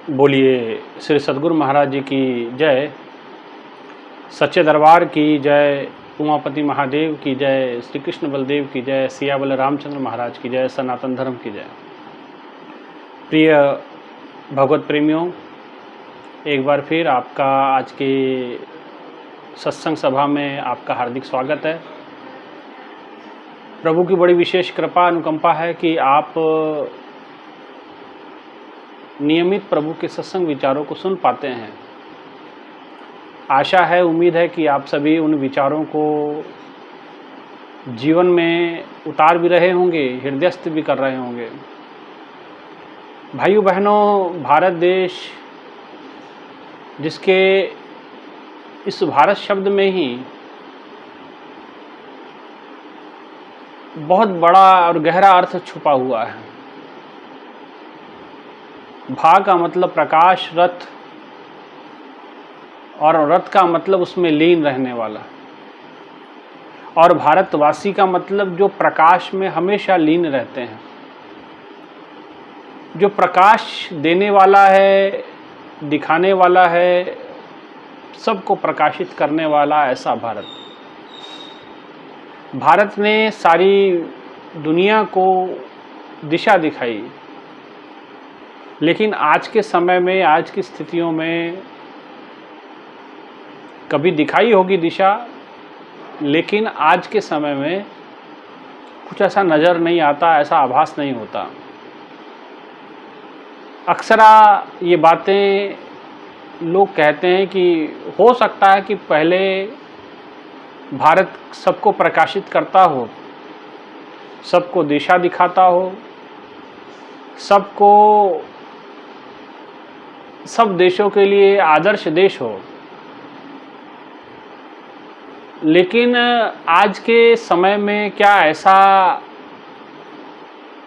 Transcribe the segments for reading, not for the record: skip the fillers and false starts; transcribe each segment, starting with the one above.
बोलिए श्री सद्गुरु महाराज जी की जय, सच्चे दरबार की जय, उमापति महादेव की जय, श्री कृष्ण बलदेव की जय, सियावल रामचंद्र महाराज की जय, सनातन धर्म की जय। प्रिय भगवत प्रेमियों, एक बार फिर आपका आज के सत्संग सभा में आपका हार्दिक स्वागत है। प्रभु की बड़ी विशेष कृपा अनुकंपा है कि आप नियमित प्रभु के सत्संग विचारों को सुन पाते हैं। आशा है, उम्मीद है कि आप सभी उन विचारों को जीवन में उतार भी रहे होंगे, हृदयस्थ भी कर रहे होंगे। भाइयों बहनों, भारत देश जिसके इस भारत शब्द में ही बहुत बड़ा और गहरा अर्थ छुपा हुआ है। भा का मतलब प्रकाश, रथ, और रथ का मतलब उसमें लीन रहने वाला, और भारतवासी का मतलब जो प्रकाश में हमेशा लीन रहते हैं, जो प्रकाश देने वाला है, दिखाने वाला है, सबको प्रकाशित करने वाला ऐसा भारत। भारत ने सारी दुनिया को दिशा दिखाई, लेकिन आज के समय में, आज की स्थितियों में कभी दिखाई होगी दिशा, लेकिन आज के समय में कुछ ऐसा नज़र नहीं आता, ऐसा आभास नहीं होता। अक्सरा ये बातें लोग कहते हैं कि हो सकता है कि पहले भारत सबको प्रकाशित करता हो, सबको दिशा दिखाता हो, सबको, सब देशों के लिए आदर्श देश हो, लेकिन आज के समय में क्या ऐसा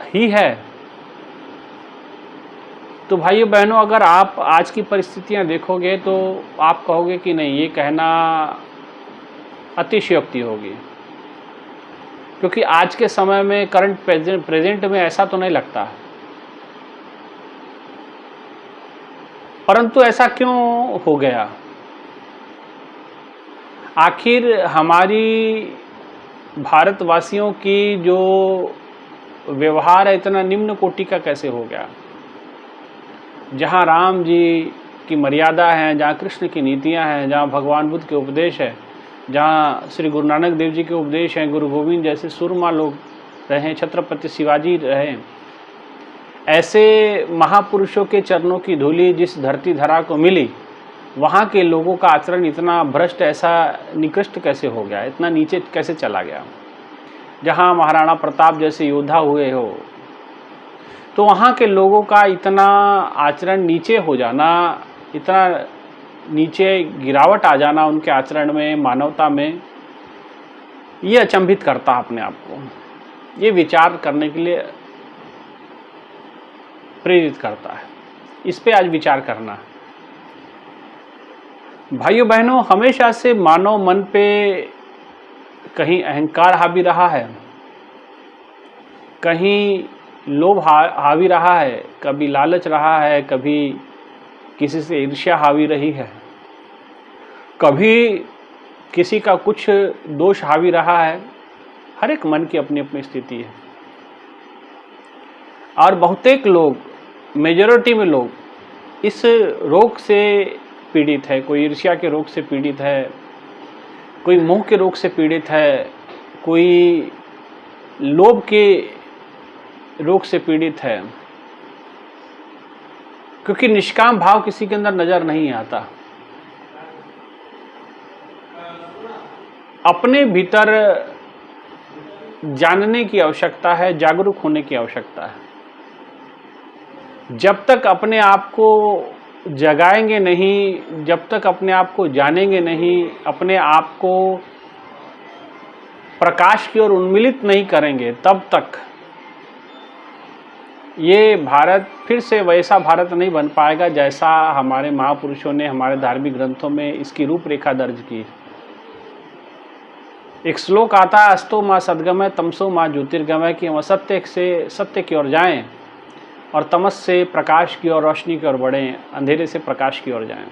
ही है? तो भाइयों बहनों, अगर आप आज की परिस्थितियां देखोगे तो आप कहोगे कि नहीं, ये कहना अतिशयोक्ति होगी, क्योंकि आज के समय में करंट प्रेजेंट में ऐसा तो नहीं लगता। परंतु ऐसा क्यों हो गया? आखिर हमारी भारतवासियों की जो व्यवहार है इतना निम्न कोटि का कैसे हो गया? जहाँ राम जी की मर्यादा है, जहाँ कृष्ण की नीतियाँ हैं, जहाँ भगवान बुद्ध के उपदेश है, जहाँ श्री गुरु नानक देव जी के उपदेश हैं, गुरु गोविंद जैसे सूरमा लोग रहे, छत्रपति शिवाजी रहे, ऐसे महापुरुषों के चरणों की धूलि जिस धरती धरा को मिली, वहाँ के लोगों का आचरण इतना भ्रष्ट, ऐसा निकृष्ट कैसे हो गया, इतना नीचे कैसे चला गया? जहाँ महाराणा प्रताप जैसे योद्धा हुए हो, तो वहाँ के लोगों का इतना आचरण नीचे हो जाना, इतना नीचे गिरावट आ जाना उनके आचरण में, मानवता में, ये अचंभित करता अपने आप को, ये विचार करने के लिए प्रेरित करता है। इस पे आज विचार करना है। भाइयों बहनों, हमेशा से मानव मन पे कहीं अहंकार हावी रहा है, कहीं लोभ हावी रहा है, कभी लालच रहा है, कभी किसी से ईर्ष्या हावी रही है, कभी किसी का कुछ दोष हावी रहा है। हर एक मन की अपनी अपनी स्थिति है, और बहुतेक लोग, मेजॉरिटी में लोग इस रोग से पीड़ित है। कोई ईर्ष्या के रोग से पीड़ित है, कोई मोह के रोग से पीड़ित है, कोई लोभ के रोग से पीड़ित है, क्योंकि निष्काम भाव किसी के अंदर नजर नहीं आता। अपने भीतर जानने की आवश्यकता है, जागरूक होने की आवश्यकता है। जब तक अपने आप को जगाएंगे नहीं, जब तक अपने आप को जानेंगे नहीं, अपने आप को प्रकाश की ओर उन्मीलित नहीं करेंगे, तब तक ये भारत फिर से वैसा भारत नहीं बन पाएगा जैसा हमारे महापुरुषों ने हमारे धार्मिक ग्रंथों में इसकी रूपरेखा दर्ज की। एक श्लोक आता है, अस्तो माँ सद्गमय तमसो माँ ज्योतिर्गमय, कि हम असत्य से सत्य की ओर जाएं और तमस से प्रकाश की ओर, रोशनी की ओर बढ़ें, अंधेरे से प्रकाश की ओर जाएं।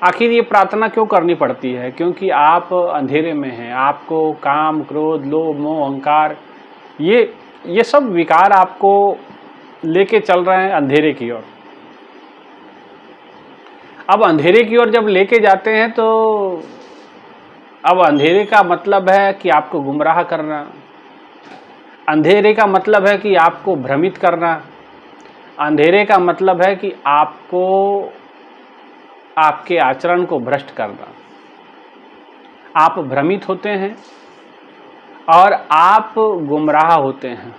आखिर ये प्रार्थना क्यों करनी पड़ती है? क्योंकि आप अंधेरे में हैं, आपको काम, क्रोध, लोभ, मोह, अहंकार, ये सब विकार आपको लेके चल रहे हैं अंधेरे की ओर। अब अंधेरे की ओर जब लेके जाते हैं तो अब अंधेरे का मतलब है कि आपको गुमराह करना, अंधेरे का मतलब है कि आपको भ्रमित करना, अंधेरे का मतलब है कि आपको आपके आचरण को भ्रष्ट करना। आप भ्रमित होते हैं और आप गुमराह होते हैं।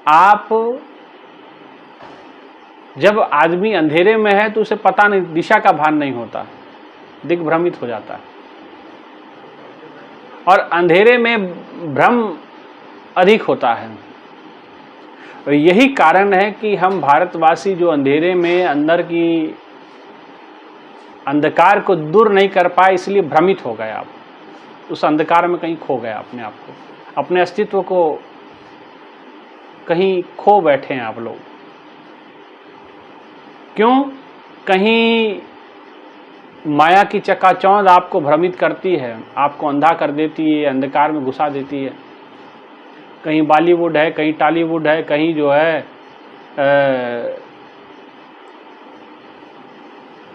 आप जब आदमी अंधेरे में है तो उसे पता नहीं, दिशा का भान नहीं होता, दिग्भ्रमित हो जाता है। और अंधेरे में भ्रम अधिक होता है। और यही कारण है कि हम भारतवासी जो अंधेरे में अंदर की अंधकार को दूर नहीं कर पाए, इसलिए भ्रमित हो गए। आप उस अंधकार में कहीं खो गए, अपने आप को, अपने अस्तित्व को कहीं खो बैठे हैं आप लोग। क्यों? कहीं माया की चकाचौंध आपको भ्रमित करती है, आपको अंधा कर देती है, अंधकार में घुसा देती है। कहीं बॉलीवुड है, कहीं टॉलीवुड है, कहीं जो है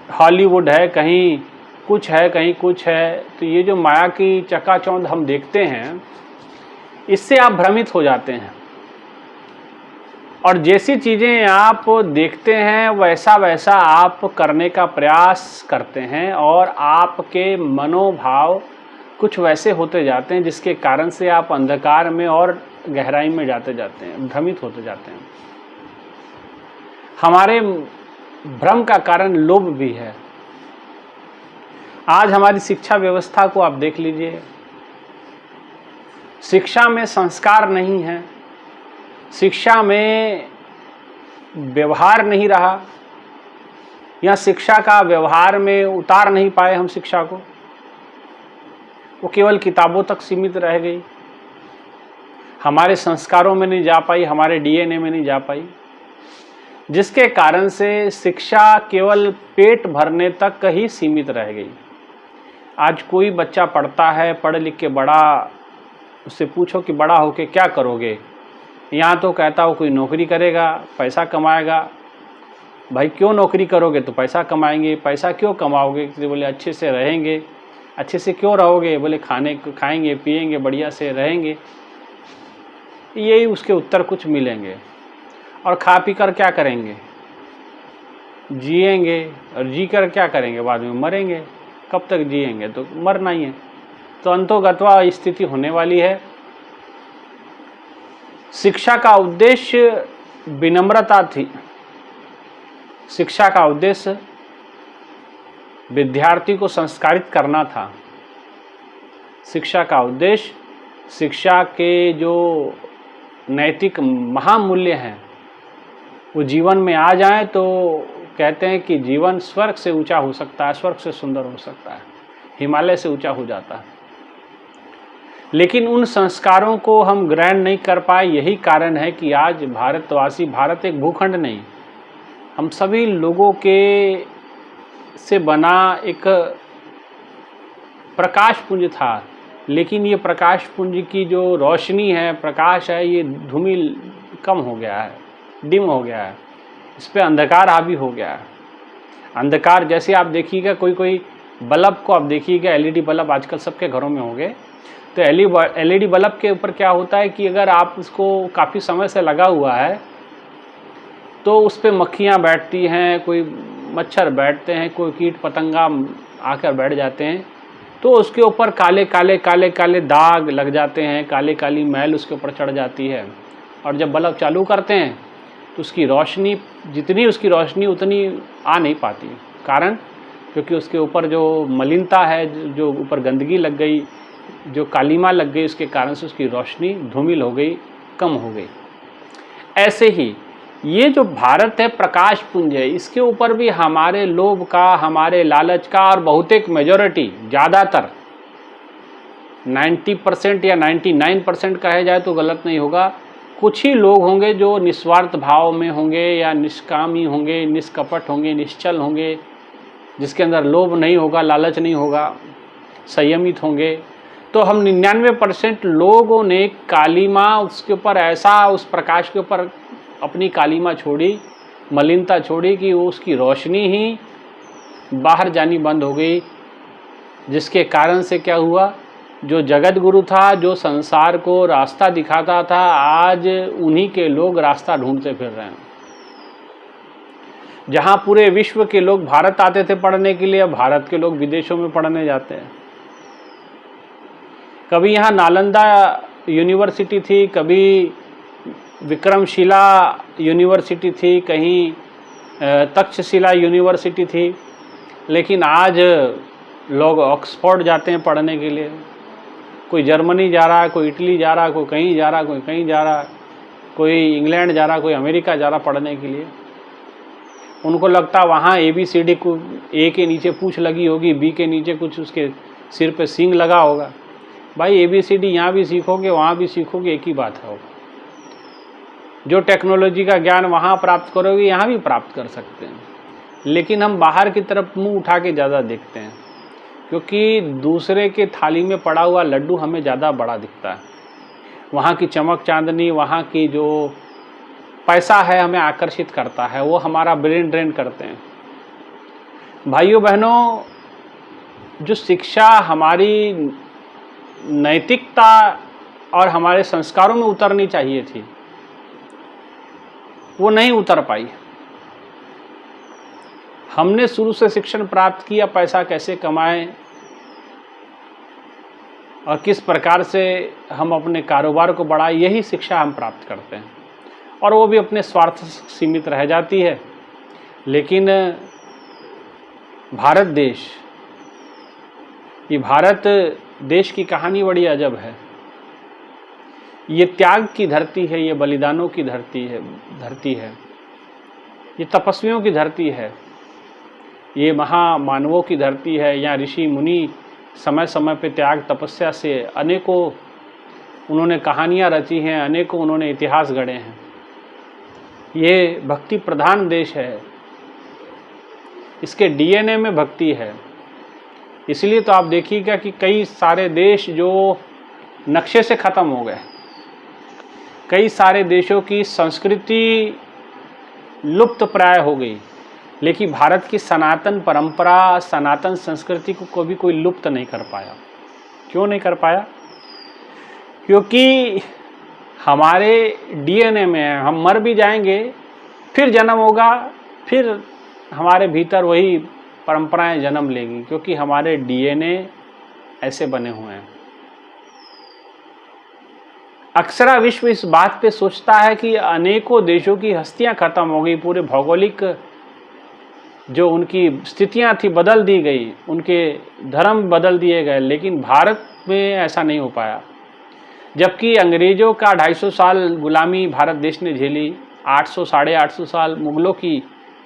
हॉलीवुड है, कहीं कुछ है, कहीं कुछ है। तो ये जो माया की चकाचौंध हम देखते हैं, इससे आप भ्रमित हो जाते हैं। और जैसी चीज़ें आप देखते हैं वैसा वैसा आप करने का प्रयास करते हैं और आपके मनोभाव कुछ वैसे होते जाते हैं जिसके कारण से आप अंधकार में और गहराई में जाते जाते हैं, भ्रमित होते जाते हैं। हमारे भ्रम का कारण लोभ भी है। आज हमारी शिक्षा व्यवस्था को आप देख लीजिए, शिक्षा में संस्कार नहीं है, शिक्षा में व्यवहार नहीं रहा, या शिक्षा का व्यवहार में उतार नहीं पाए हम शिक्षा को, वो केवल किताबों तक सीमित रह गई, हमारे संस्कारों में नहीं जा पाई, हमारे डीएनए में नहीं जा पाई, जिसके कारण से शिक्षा केवल पेट भरने तक ही सीमित रह गई। आज कोई बच्चा पढ़ता है, पढ़ लिख के बड़ा, उससे पूछो कि बड़ा होके क्या करोगे, यहाँ तो कहता हो कोई नौकरी करेगा, पैसा कमाएगा। भाई क्यों नौकरी करोगे? तो पैसा कमाएंगे। पैसा क्यों कमाओगे? तो बोले अच्छे से रहेंगे। अच्छे से क्यों रहोगे? बोले खाएंगे पिएंगे, बढ़िया से रहेंगे। यही उसके उत्तर कुछ मिलेंगे। और खा पी कर क्या करेंगे? जिएंगे। और जी कर क्या करेंगे? बाद में मरेंगे। कब तक जिएंगे? तो मरना ही है। तो अंतोगत्वा स्थिति होने वाली है। शिक्षा का उद्देश्य विनम्रता थी, शिक्षा का उद्देश्य विद्यार्थी को संस्कारित करना था, शिक्षा का उद्देश्य शिक्षा के जो नैतिक महामूल्य हैं वो जीवन में आ जाएं तो कहते हैं कि जीवन स्वर्ग से ऊंचा हो सकता है, स्वर्ग से सुंदर हो सकता है, हिमालय से ऊंचा हो जाता है। लेकिन उन संस्कारों को हम ग्रहण नहीं कर पाए। यही कारण है कि आज भारतवासी, भारत एक भूखंड नहीं, हम सभी लोगों के से बना एक प्रकाश पुंज था। लेकिन ये प्रकाश पुंज की जो रोशनी है, प्रकाश है, ये धूमिल कम हो गया है, डिम हो गया है, इस पर अंधकार हावी हो गया है। अंधकार जैसे आप देखिएगा, कोई बल्ब को आप देखिएगा, एलईडी बल्ब आजकल सबके घरों में हो गए। तो एलईडी बल्ब के ऊपर क्या होता है कि अगर आप उसको काफ़ी समय से लगा हुआ है तो उस पर मक्खियाँ बैठती हैं, कोई मच्छर बैठते हैं, कोई कीट पतंगा आकर बैठ जाते हैं, तो उसके ऊपर काले काले काले काले दाग लग जाते हैं, काले काली मैल उसके ऊपर चढ़ जाती है। और जब बल्ब चालू करते हैं तो उसकी रोशनी, जितनी उसकी रोशनी उतनी आ नहीं पाती। कारण क्योंकि उसके ऊपर जो मलिनता है, जो ऊपर गंदगी लग गई, जो कालीमा लग गई, उसके कारण से उसकी रोशनी धूमिल हो गई, कम हो गई। ऐसे ही ये जो भारत है प्रकाश पुंज है, इसके ऊपर भी हमारे लोभ का, हमारे लालच का और बहुतेक मेजॉरिटी, ज़्यादातर 90% या 99% कहा जाए तो गलत नहीं होगा, कुछ ही लोग होंगे जो निस्वार्थ भाव में होंगे या निष्कामी होंगे, निष्कपट होंगे, निश्चल होंगे, जिसके अंदर लोभ नहीं होगा, लालच नहीं होगा, संयमित होंगे। तो हम 99% लोगों ने काली माँ उसके ऊपर ऐसा, उस प्रकाश के ऊपर अपनी काली माँ छोड़ी, मलिनता छोड़ी कि वो उसकी रोशनी ही बाहर जानी बंद हो गई, जिसके कारण से क्या हुआ, जो जगत गुरु था, जो संसार को रास्ता दिखाता था, आज उन्हीं के लोग रास्ता ढूंढते फिर रहे हैं। जहाँ पूरे विश्व के लोग भारत आते थे पढ़ने के लिए, अब भारत के लोग विदेशों में पढ़ने जाते हैं। कभी यहाँ नालंदा यूनिवर्सिटी थी, कभी विक्रमशिला यूनिवर्सिटी थी, कहीं तक्षशिला यूनिवर्सिटी थी, लेकिन आज लोग ऑक्सफोर्ड जाते हैं पढ़ने के लिए। कोई जर्मनी जा रहा है, कोई इटली जा रहा है, कोई कहीं जा रहा है, कोई कहीं जा रहा है, कोई इंग्लैंड जा रहा है, कोई अमेरिका जा रहा पढ़ने के लिए। उनको लगता वहाँ ABCD को A के नीचे पूँछ लगी होगी, B के नीचे कुछ उसके सिर पे सींग लगा होगा। भाई ABCD यहाँ भी सीखोगे, वहाँ भी सीखोगे, एक ही बात है। जो टेक्नोलॉजी का ज्ञान वहाँ प्राप्त करोगे, यहाँ भी प्राप्त कर सकते हैं। लेकिन हम बाहर की तरफ मुंह उठा के ज़्यादा देखते हैं, क्योंकि दूसरे के थाली में पड़ा हुआ लड्डू हमें ज़्यादा बड़ा दिखता है। वहाँ की चमक चांदनी, वहाँ की जो पैसा है हमें आकर्षित करता है, वो हमारा ब्रेन ड्रेन करते हैं। भाइयों बहनों, जो शिक्षा हमारी नैतिकता और हमारे संस्कारों में उतरनी चाहिए थी, वो नहीं उतर पाई। हमने शुरू से शिक्षण प्राप्त किया, पैसा कैसे कमाएं और किस प्रकार से हम अपने कारोबार को बढ़ाएं, यही शिक्षा हम प्राप्त करते हैं, और वो भी अपने स्वार्थ से सीमित रह जाती है। लेकिन भारत देश, ये भारत देश की कहानी बड़ी अजब है। ये त्याग की धरती है, ये बलिदानों की धरती है, ये तपस्वियों की धरती है, ये महामानवों की धरती है। यहाँ ऋषि मुनि समय समय पे त्याग तपस्या से अनेकों उन्होंने कहानियाँ रची हैं, अनेकों उन्होंने इतिहास गढ़े हैं। ये भक्ति प्रधान देश है, इसके DNA में भक्ति है। इसलिए तो आप देखिएगा कि कई सारे देश जो नक्शे से ख़त्म हो गए, कई सारे देशों की संस्कृति लुप्त प्राय हो गई, लेकिन भारत की सनातन परंपरा, सनातन संस्कृति को कभी कोई लुप्त नहीं कर पाया। क्यों नहीं कर पाया? क्योंकि हमारे DNA में है। हम मर भी जाएंगे, फिर जन्म होगा, फिर हमारे भीतर वही परंपराएं जन्म लेंगी, क्योंकि हमारे DNA ऐसे बने हुए हैं। अक्सर विश्व इस बात पे सोचता है कि अनेकों देशों की हस्तियां खत्म हो गई, पूरे भौगोलिक जो उनकी स्थितियां थी बदल दी गई, उनके धर्म बदल दिए गए, लेकिन भारत में ऐसा नहीं हो पाया। जबकि अंग्रेज़ों का 250 साल गुलामी भारत देश ने झेली, 800 साढ़े 800 साल मुग़लों की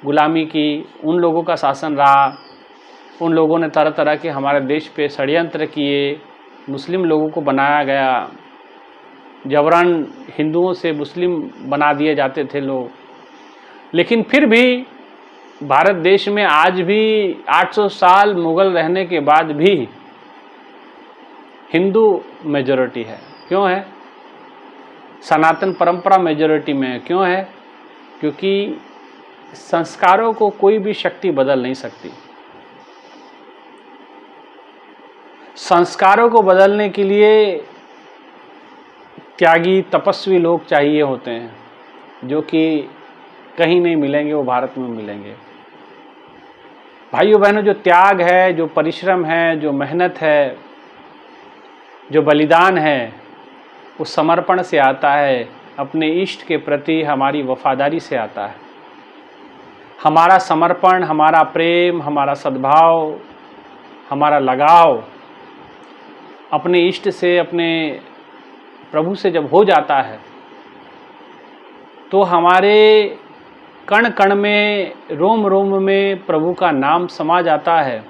गुलामी की, उन लोगों का शासन रहा, उन लोगों ने तरह तरह के हमारे देश पे षड्यंत्र किए, मुस्लिम लोगों को बनाया गया, जबरन हिंदुओं से मुस्लिम बना दिए जाते थे लोग। लेकिन फिर भी भारत देश में आज भी 800 साल मुग़ल रहने के बाद भी हिंदू मेजॉरिटी है। क्यों है? सनातन परंपरा मेजॉरिटी में है। क्यों है? क्योंकि संस्कारों को कोई भी शक्ति बदल नहीं सकती। संस्कारों को बदलने के लिए त्यागी तपस्वी लोग चाहिए होते हैं, जो कि कहीं नहीं मिलेंगे, वो भारत में मिलेंगे। भाइयों बहनों, जो त्याग है, जो परिश्रम है, जो मेहनत है, जो बलिदान है, वो समर्पण से आता है, अपने इष्ट के प्रति हमारी वफादारी से आता है। हमारा समर्पण, हमारा प्रेम, हमारा सद्भाव, हमारा लगाव अपने इष्ट से, अपने प्रभु से जब हो जाता है, तो हमारे कण कण में, रोम रोम में प्रभु का नाम समा जाता है।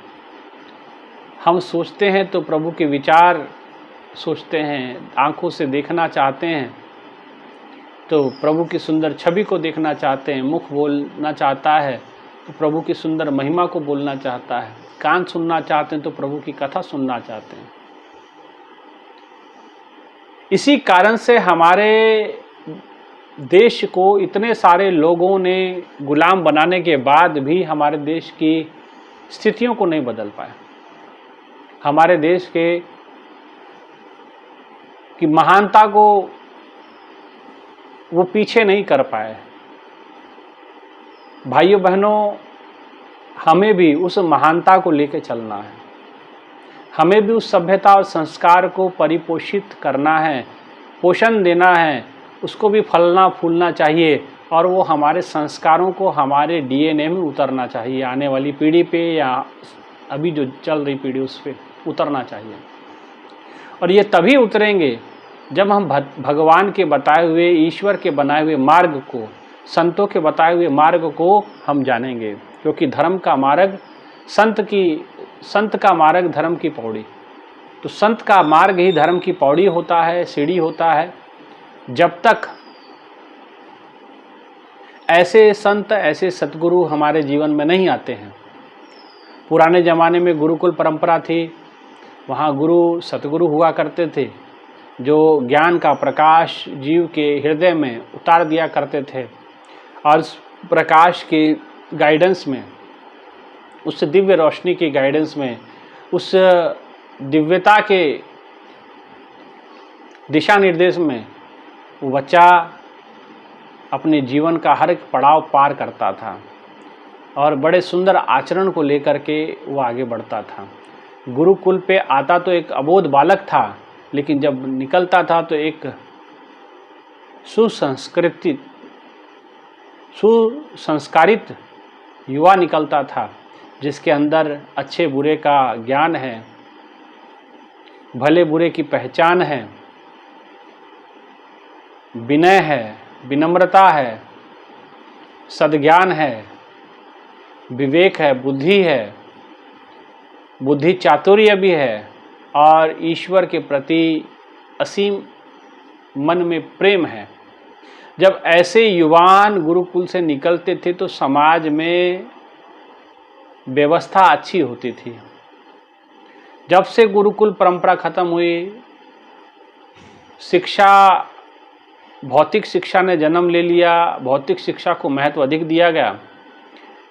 हम सोचते हैं तो प्रभु के विचार सोचते हैं, आंखों से देखना चाहते हैं, तो प्रभु की सुंदर छवि को देखना चाहते हैं, मुख बोलना चाहता है तो प्रभु की सुंदर महिमा को बोलना चाहता है, कान सुनना चाहते हैं तो प्रभु की कथा सुनना चाहते हैं। इसी कारण से हमारे देश को इतने सारे लोगों ने गुलाम बनाने के बाद भी हमारे देश की स्थितियों को नहीं बदल पाए, हमारे देश की महानता को वो पीछे नहीं कर पाए। भाइयों बहनों, हमें भी उस महानता को लेकर चलना है, हमें भी उस सभ्यता और संस्कार को परिपोषित करना है, पोषण देना है, उसको भी फलना फूलना चाहिए और वो हमारे संस्कारों को हमारे डीएनए में उतरना चाहिए, आने वाली पीढ़ी पे या अभी जो चल रही पीढ़ी उस पर उतरना चाहिए। और ये तभी उतरेंगे जब हम भगवान के बताए हुए, ईश्वर के बनाए हुए मार्ग को, संतों के बताए हुए मार्ग को हम जानेंगे, क्योंकि धर्म का मार्ग संत का मार्ग धर्म की पौड़ी, तो संत का मार्ग ही धर्म की पौड़ी होता है, सीढ़ी होता है। जब तक ऐसे संत, ऐसे सतगुरु हमारे जीवन में नहीं आते हैं। पुराने ज़माने में गुरुकुल परंपरा थी, वहाँ गुरु सतगुरु हुआ करते थे जो ज्ञान का प्रकाश जीव के हृदय में उतार दिया करते थे और उस प्रकाश के गाइडेंस में, उस दिव्य रोशनी की गाइडेंस में, उस दिव्यता के दिशा निर्देश में वो बच्चा अपने जीवन का हर एक पड़ाव पार करता था और बड़े सुंदर आचरण को लेकर के वो आगे बढ़ता था। गुरुकुल पे आता तो एक अबोध बालक था, लेकिन जब निकलता था तो एक सुसंस्कारित युवा निकलता था, जिसके अंदर अच्छे बुरे का ज्ञान है, भले बुरे की पहचान है, विनय है, विनम्रता है, सद्ज्ञान है, विवेक है, बुद्धि चातुर्य भी है और ईश्वर के प्रति असीम मन में प्रेम है। जब ऐसे युवान गुरुकुल से निकलते थे तो समाज में व्यवस्था अच्छी होती थी। जब से गुरुकुल परंपरा खत्म हुई, शिक्षा, भौतिक शिक्षा ने जन्म ले लिया, भौतिक शिक्षा को महत्व अधिक दिया गया,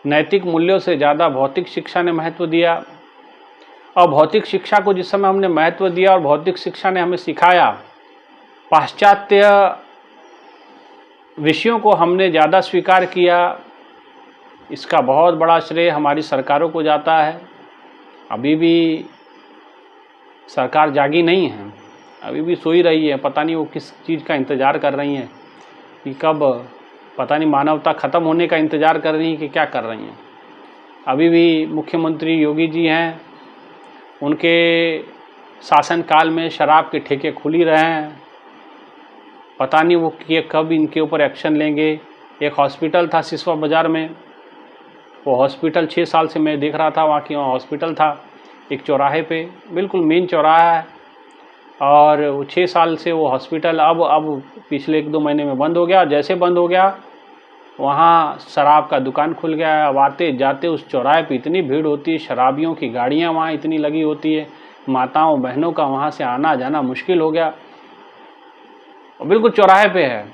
नैतिक मूल्यों से ज़्यादा भौतिक शिक्षा ने महत्व दिया। और भौतिक शिक्षा को जिस समय हमने महत्व दिया और भौतिक शिक्षा ने हमें सिखाया, पाश्चात्य विषयों को हमने ज़्यादा स्वीकार किया, इसका बहुत बड़ा श्रेय हमारी सरकारों को जाता है। अभी भी सरकार जागी नहीं है, अभी भी सोई रही है, पता नहीं वो किस चीज़ का इंतज़ार कर रही हैं कि कब, पता नहीं मानवता ख़त्म होने का इंतज़ार कर रही है कि क्या कर रही हैं। अभी भी मुख्यमंत्री योगी जी हैं, उनके शासनकाल में शराब के ठेके खुल ही रहे हैं, पता नहीं वो कब इनके ऊपर एक्शन लेंगे। एक हॉस्पिटल था सिसवा बाज़ार में, वो हॉस्पिटल 6 साल से मैं देख रहा था, वहाँ हॉस्पिटल था एक चौराहे पे, बिल्कुल मेन चौराहा है, और वो 6 साल से वो हॉस्पिटल अब पिछले 1-2 महीने में बंद हो गया। जैसे बंद हो गया, वहाँ शराब का दुकान खुल गया है। अब आते जाते उस चौराहे पे इतनी भीड़ होती है, शराबियों की गाड़ियाँ वहाँ इतनी लगी होती है, माताओं बहनों का वहाँ से आना जाना मुश्किल हो गया, और बिल्कुल चौराहे पे है।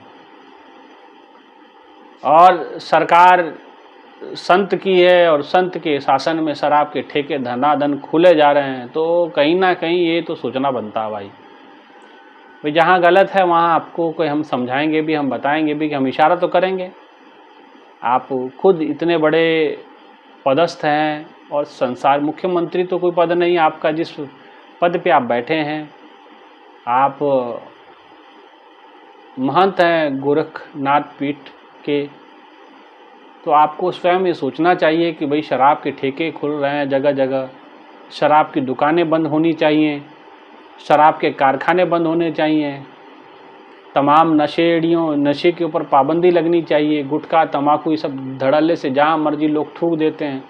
और सरकार संत की है और संत के शासन में शराब के ठेके धनाधन खुले जा रहे हैं, तो कहीं ना कहीं ये तो सोचना बनता है भाई जहाँ गलत है वहाँ आपको कोई हम समझाएंगे भी, हम बताएंगे भी, कि हम इशारा तो करेंगे। आप खुद इतने बड़े पदस्थ हैं और संसार, मुख्यमंत्री तो कोई पद नहीं आपका, जिस पद पे आप बैठे हैं, आप महंत हैं गोरखनाथ पीठ के, तो आपको स्वयं ये सोचना चाहिए कि भाई शराब के ठेके खुल रहे हैं जगह जगह, शराब की दुकानें बंद होनी चाहिए, शराब के कारखाने बंद होने चाहिए, तमाम नशे के ऊपर पाबंदी लगनी चाहिए, गुटखा तंबाकू ये सब धड़ल्ले से जहाँ मर्जी लोग थूक देते हैं,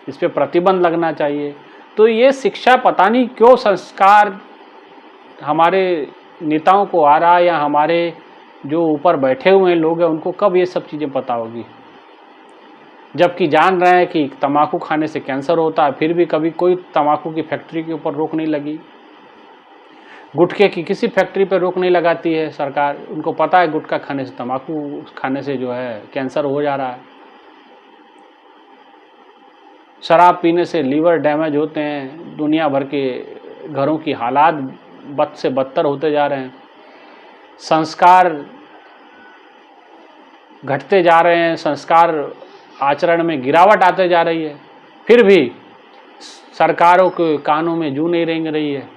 इस पर प्रतिबंध लगना चाहिए। तो ये शिक्षा पता नहीं क्यों संस्कार हमारे नेताओं को आ रहा है या हमारे जो ऊपर बैठे हुए लोग हैं उनको कब ये सब चीज़ें पता होगी, जबकि जान रहे हैं कि तम्बाकू खाने से कैंसर होता है, फिर भी कभी कोई तम्बाकू की फैक्ट्री के ऊपर रोक नहीं लगी। गुटखे की किसी फैक्ट्री पर रोक नहीं लगाती है सरकार, उनको पता है गुटखा खाने से, तम्बाकू खाने से जो है कैंसर हो जा रहा है। शराब पीने से लीवर डैमेज होते हैं, दुनिया भर के घरों की हालात बद से बदतर होते जा रहे हैं, संस्कार घटते जा रहे हैं, संस्कार आचरण में गिरावट आते जा रही है, फिर भी सरकारों के कानों में जू नहीं रेंग रही है।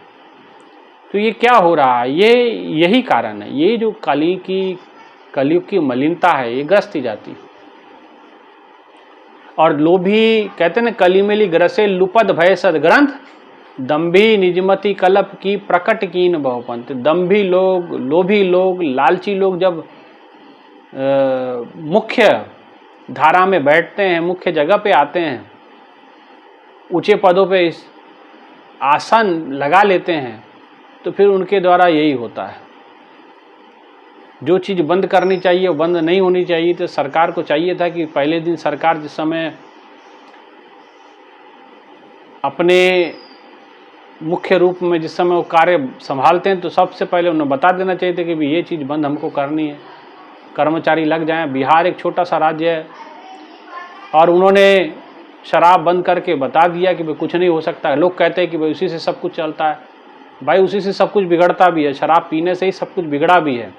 तो ये क्या हो रहा है? ये यही कारण है, ये जो कलयुग की मलिनता है ये ग्रस्ती जाती। और लोभी कहते न कलिमेली ग्रसे लुपद भय सदग्रंथ, दम्भी निजमति कलप की प्रकट कीन बहुपंथ। दम्भी लोग, लोभी लोग, लालची लोग जब मुख्य धारा में बैठते हैं, मुख्य जगह पे आते हैं, ऊंचे पदों पे आसन लगा लेते हैं, तो फिर उनके द्वारा यही होता है। जो चीज़ बंद करनी चाहिए वो बंद नहीं होनी चाहिए। तो सरकार को चाहिए था कि पहले दिन सरकार जिस समय अपने मुख्य रूप में जिस समय वो कार्य संभालते हैं तो सबसे पहले उन्हें बता देना चाहिए था कि भी ये चीज़ बंद हमको करनी है, कर्मचारी लग जाएं। बिहार एक छोटा सा राज्य है और उन्होंने शराब बंद करके बता दिया कि भाई कुछ नहीं हो सकता है। लोग कहते हैं कि भाई उसी से सब कुछ चलता है, भाई उसी से सब कुछ बिगड़ता भी है, शराब पीने से ही सब कुछ बिगड़ा भी है।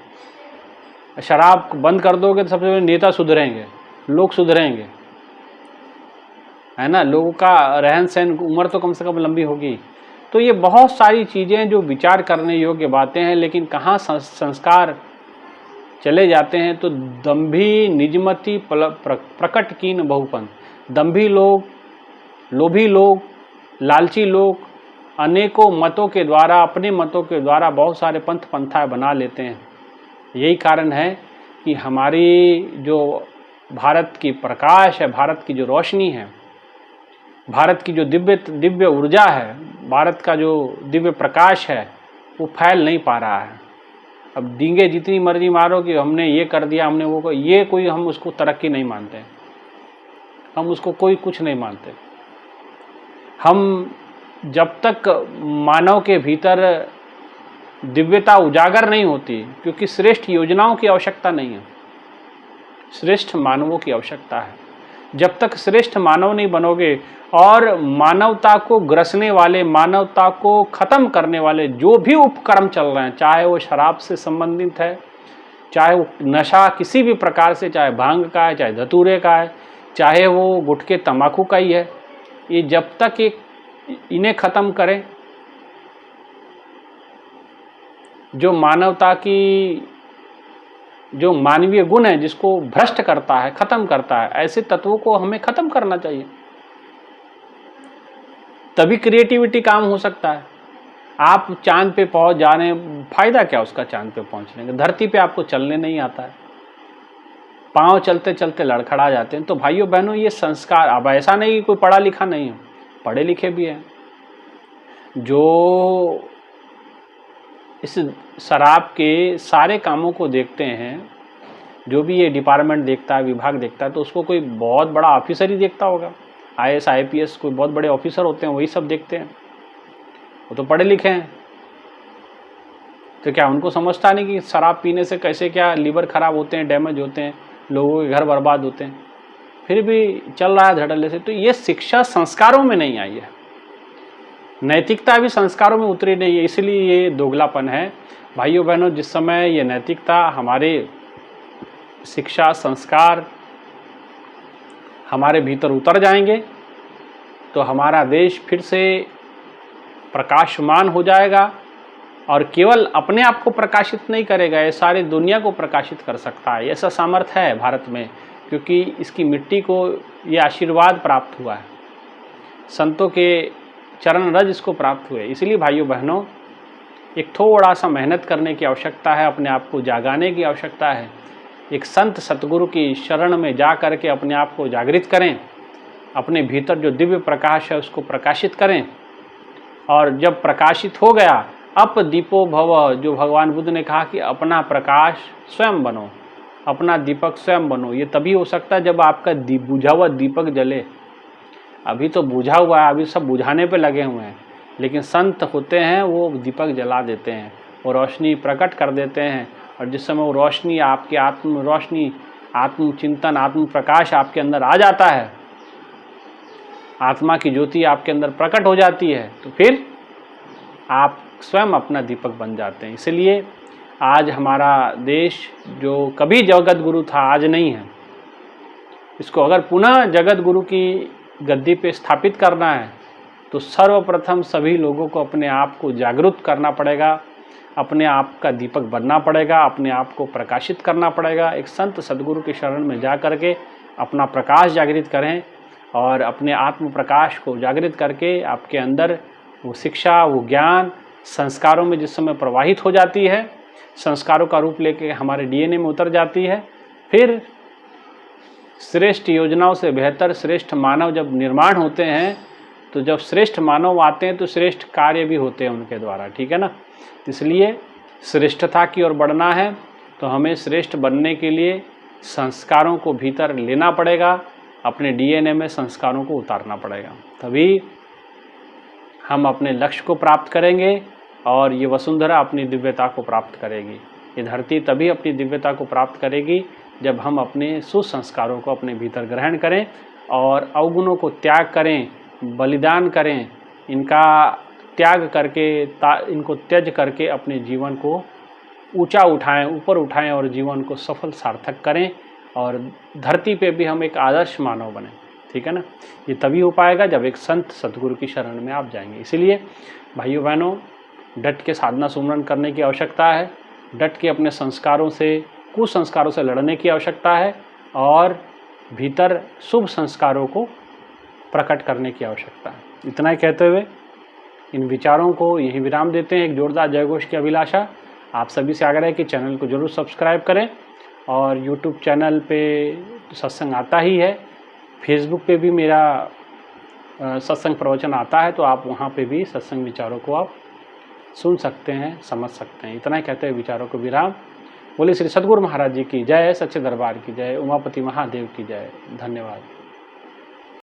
शराब बंद कर दोगे तो सबसे पहले नेता सुधरेंगे, लोग सुधरेंगे, है ना, लोगों का रहन सहन, उम्र तो कम से कम लंबी होगी। तो ये बहुत सारी चीज़ें जो विचार करने योग्य बातें हैं, लेकिन कहाँ संस्कार चले जाते हैं। तो दम्भी निजमति प्रकट कीन बहुपंथ। दम्भी लोग, लोभी लोग, लालची लोग अनेकों मतों के द्वारा, अपने मतों के द्वारा बहुत सारे पंथ पंथाएं बना लेते हैं। यही कारण है कि हमारी जो भारत की प्रकाश है, भारत की जो रोशनी है, भारत की जो दिव्य ऊर्जा है, भारत का जो दिव्य प्रकाश है, वो फैल नहीं पा रहा है। अब डींगे जितनी मर्जी मारो कि हमने ये कर दिया, हमने वो कर, ये कोई, हम उसको तरक्की नहीं मानते, हम उसको कोई कुछ नहीं मानते। हम जब तक मानव के भीतर दिव्यता उजागर नहीं होती, क्योंकि श्रेष्ठ योजनाओं की आवश्यकता नहीं है, श्रेष्ठ मानवों की आवश्यकता है। जब तक श्रेष्ठ मानव नहीं बनोगे और मानवता को ग्रसने वाले, मानवता को खत्म करने वाले जो भी उपक्रम चल रहे हैं, चाहे वो शराब से संबंधित है, चाहे वो नशा किसी भी प्रकार से, चाहे भांग का है, चाहे धतूरे का है, चाहे वो गुटखे तम्बाकू का ही है, ये जब तक इन्हें खत्म करें, जो मानवता की, जो मानवीय गुण है जिसको भ्रष्ट करता है, खत्म करता है, ऐसे तत्वों को हमें खत्म करना चाहिए। तभी क्रिएटिविटी काम हो सकता है। आप चांद पे पहुंच जा रहे हैं, फायदा क्या उसका चांद पे पहुंचने का? धरती पे आपको चलने नहीं आता है, पांव चलते चलते लड़खड़ा जाते हैं। तो भाइयों बहनों, ये संस्कार, अब ऐसा नहीं कि कोई पढ़ा लिखा नहीं है, पढ़े लिखे भी हैं, जो इस शराब के सारे कामों को देखते हैं, जो भी ये डिपार्टमेंट देखता है, विभाग देखता है, तो उसको कोई बहुत बड़ा ऑफिसर ही देखता होगा। IAS IPS कोई बहुत बड़े ऑफिसर होते हैं, वही सब देखते हैं, वो तो पढ़े लिखे हैं। तो क्या उनको समझता नहीं कि शराब पीने से कैसे क्या लीवर खराब होते हैं, डैमेज होते हैं, लोगों के घर बर्बाद होते हैं, फिर भी चल रहा है धड़ल्ले से। तो ये शिक्षा संस्कारों में नहीं आई है, नैतिकता भी संस्कारों में उतरी नहीं है, इसलिए ये दोगलापन है। भाइयों बहनों, जिस समय ये नैतिकता, हमारे शिक्षा संस्कार हमारे भीतर उतर जाएंगे तो हमारा देश फिर से प्रकाशमान हो जाएगा, और केवल अपने आप को प्रकाशित नहीं करेगा, ये सारी दुनिया को प्रकाशित कर सकता है। ऐसा सामर्थ्य है भारत में, क्योंकि इसकी मिट्टी को ये आशीर्वाद प्राप्त हुआ है, संतों के चरण रज इसको प्राप्त हुए। इसलिए भाइयों बहनों, एक थोड़ा सा मेहनत करने की आवश्यकता है, अपने आप को जागाने की आवश्यकता है। एक संत सतगुरु की शरण में जा कर के अपने आप को जागृत करें, अपने भीतर जो दिव्य प्रकाश है उसको प्रकाशित करें, और जब प्रकाशित हो गया अप दीपो भव, जो भगवान बुद्ध ने कहा कि अपना प्रकाश स्वयं बनो, अपना दीपक स्वयं बनो। ये तभी हो सकता है जब आपका बुझा हुआ दीपक जले। अभी तो बुझा हुआ है, अभी सब बुझाने पे लगे हुए हैं, लेकिन संत होते हैं वो दीपक जला देते हैं, वो रोशनी प्रकट कर देते हैं। और जिस समय वो रोशनी आपकी आत्म रोशनी, आत्मचिंतन, आत्म प्रकाश आपके अंदर आ जाता है, आत्मा की ज्योति आपके अंदर प्रकट हो जाती है, तो फिर आप स्वयं अपना दीपक बन जाते हैं। इसलिए आज हमारा देश जो कभी जगत गुरु था, आज नहीं है, इसको अगर पुनः जगत गुरु की गद्दी पे स्थापित करना है तो सर्वप्रथम सभी लोगों को अपने आप को जागरूक करना पड़ेगा, अपने आप का दीपक बनना पड़ेगा, अपने आप को प्रकाशित करना पड़ेगा। एक संत सदगुरु के शरण में जा करके अपना प्रकाश जागृत करें और अपने आत्म प्रकाश को जागृत करके आपके अंदर वो शिक्षा, वो ज्ञान संस्कारों में जिस समय प्रवाहित हो जाती है, संस्कारों का रूप लेके हमारे डीएनए में उतर जाती है, फिर श्रेष्ठ योजनाओं से बेहतर श्रेष्ठ मानव जब निर्माण होते हैं, तो जब श्रेष्ठ मानव आते हैं तो श्रेष्ठ कार्य भी होते हैं उनके द्वारा, ठीक है ना। इसलिए श्रेष्ठता की ओर बढ़ना है तो हमें श्रेष्ठ बनने के लिए संस्कारों को भीतर लेना पड़ेगा, अपने डीएनए में संस्कारों को उतारना पड़ेगा, तभी हम अपने लक्ष्य को प्राप्त करेंगे और ये वसुंधरा अपनी दिव्यता को प्राप्त करेगी। ये धरती तभी अपनी दिव्यता को प्राप्त करेगी जब हम अपने सुसंस्कारों को अपने भीतर ग्रहण करें और अवगुणों को त्याग करें, बलिदान करें, इनका त्याग करके इनको त्यज करके अपने जीवन को ऊंचा उठाएं, ऊपर उठाएं और जीवन को सफल सार्थक करें और धरती पे भी हम एक आदर्श मानव बने, ठीक है ना। ये तभी हो पाएगा जब एक संत सदगुरु की शरण में आप जाएंगे। इसीलिए भाइयों बहनों, डट के साधना सुमरन करने की आवश्यकता है, डट के अपने संस्कारों से, कुसंस्कारों से लड़ने की आवश्यकता है और भीतर शुभ संस्कारों को प्रकट करने की आवश्यकता है। इतना ही कहते हुए इन विचारों को यही विराम देते हैं। एक जोरदार जयघोष की अभिलाषा आप सभी से आग्रह है कि चैनल को जरूर सब्सक्राइब करें और यूट्यूब चैनल पे सत्संग आता ही है, फेसबुक पे भी मेरा सत्संग प्रवचन आता है, तो आप वहाँ पे भी सत्संग विचारों को आप सुन सकते हैं, समझ सकते हैं। इतना ही कहते हुए विचारों को विराम। बोले श्री सद्गुरु महाराज जी की जय, सच्चे दरबार की जय, उमापति महादेव की जय। धन्यवाद।